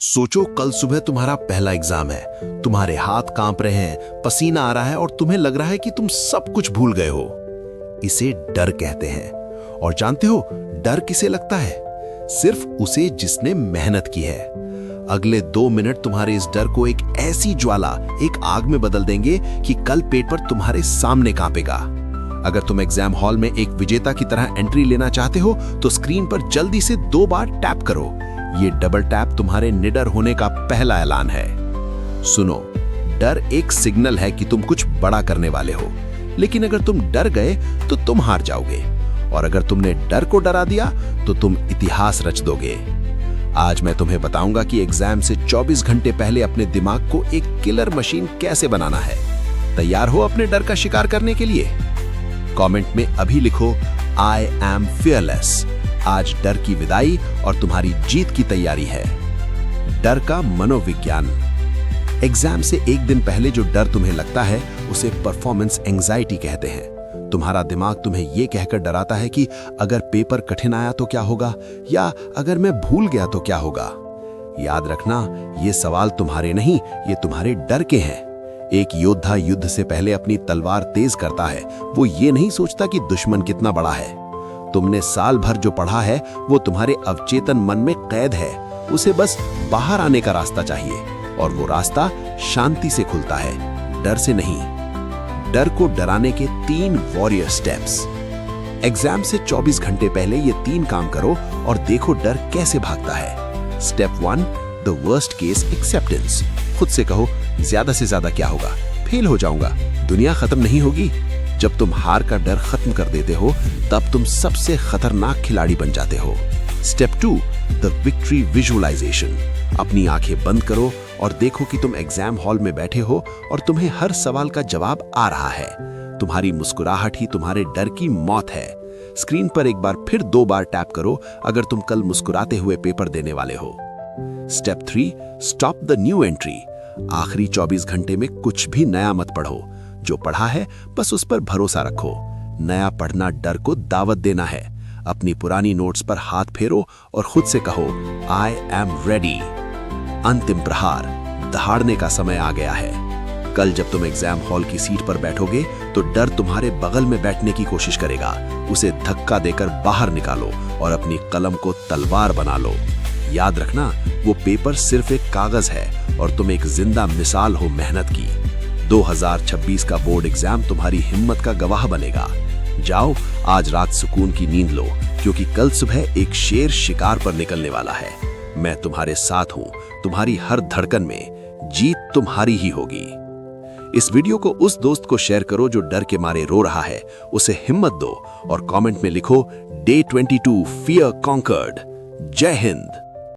सोचो कल सुबह तुम्हारा पहला एग्जाम है, तुम्हारे हाथ कांप रहे हैं, पसीना आ रहा है और तुम्हें लग रहा है कि तुम सब कुछ भूल गए हो। इसे डर कहते हैं। और जानते हो डर किसे लगता है? सिर्फ उसे जिसने मेहनत की है। अगले 2 मिनट तुम्हारे इस डर को एक ऐसी ज्वाला, एक आग में बदल देंगे कि कल पेपर तुम्हारे सामने कांपेगा। अगर तुम एग्जाम हॉल में एक विजेता की तरह एंट्री लेना चाहते हो तो स्क्रीन पर जल्दी से 2 बार टैप करो। ये डबल टैप तुम्हारे निडर होने का पहला ऐलान है। सुनो, डर एक सिग्नल है कि तुम कुछ बड़ा करने वाले हो, लेकिन अगर तुम डर गए तो तुम हार जाओगे, और अगर तुमने डर को डरा दिया तो तुम इतिहास रच दोगे। आज मैं तुम्हें बताऊंगा कि एग्जाम से 24 घंटे पहले अपने दिमाग को एक किलर मशीन कैसे बनाना है। तैयार हो अपने डर का शिकार करने के लिए? कमेंट में अभी लिखो आई एम फियरलेस। आज डर की विदाई और तुम्हारी जीत की तैयारी है। डर का मनोविज्ञान। एग्जाम से एक दिन पहले जो डर तुम्हें लगता है उसे परफॉर्मेंस एंजाइटी कहते हैं। तुम्हारा दिमाग तुम्हें यह कहकर डराता है कि अगर पेपर कठिन आया तो क्या होगा, या अगर मैं भूल गया तो क्या होगा। याद रखना, ये सवाल तुम्हारे नहीं, ये तुम्हारे डर के हैं। एक योद्धा युद्ध से पहले अपनी तलवार तेज करता है। वो ये नहीं सोचता कि दुश्मन कितना बड़ा है। तुमने साल भर जो पढ़ा है वो तुम्हारे अवचेतन मन में कैद है। उसे बस बाहर आने का रास्ता चाहिए, और वो रास्ता शांति से खुलता है, डर से नहीं। डर को डराने के 3 वॉरियर स्टेप्स। एग्जाम से 24 घंटे पहले ये 3 काम करो और देखो डर कैसे भागता है। Step 1, the worst case acceptance. खुद से कहो, ज्यादा से ज्यादा क्या होगा, फेल हो जाऊंगा, दुनिया खत्म नहीं होगी। जब तुम हार का डर खत्म कर देते हो तब तुम सबसे खतरनाक खिलाड़ी बन जाते हो। Step 2, the victory visualization. अपनी आंखें बंद करो और देखो कि तुम एग्जाम हॉल में बैठे हो और तुम्हें हर सवाल का जवाब आ रहा है। तुम्हारी मुस्कुराहट ही तुम्हारे डर की मौत है। स्क्रीन पर एक बार फिर 2 बार टैप करो अगर तुम कल मुस्कुराते हुए पेपर देने वाले हो। Step 3, stop the new entry. आखिरी 24 घंटे में कुछ भी नया मत पढ़ो। जो पढ़ा है बस उस पर भरोसा रखो। नया पढ़ना डर को दावत देना है। अपनी पुरानी नोट्स पर हाथ फेरो और खुद से कहो, आई एम रेडी। अंतिम प्रहार, दहाड़ने का समय आ गया है। कल जब तुम एग्जाम हॉल की सीट पर बैठोगे तो डर तुम्हारे बगल में बैठने की कोशिश करेगा। उसे धक्का देकर बाहर निकालो और अपनी कलम को तलवार बना लो। याद रखना, वो पेपर सिर्फ एक कागज है और तुम एक जिंदा मिसाल हो मेहनत की। 2026 का बोर्ड एग्जाम तुम्हारी हिम्मत का गवाह बनेगा। जाओ, आज रात सुकून की नींद लो, क्योंकि कल सुबह एक शेर शिकार पर निकलने वाला है। मैं तुम्हारे साथ हूं, तुम्हारी हर धड़कन में। जीत तुम्हारी ही होगी। इस वीडियो को उस दोस्त को शेयर करो जो डर के मारे रो रहा है। उसे हिम्मत दो और कमेंट में लिखो, Day 22 Fear Conquered। जय हिंद।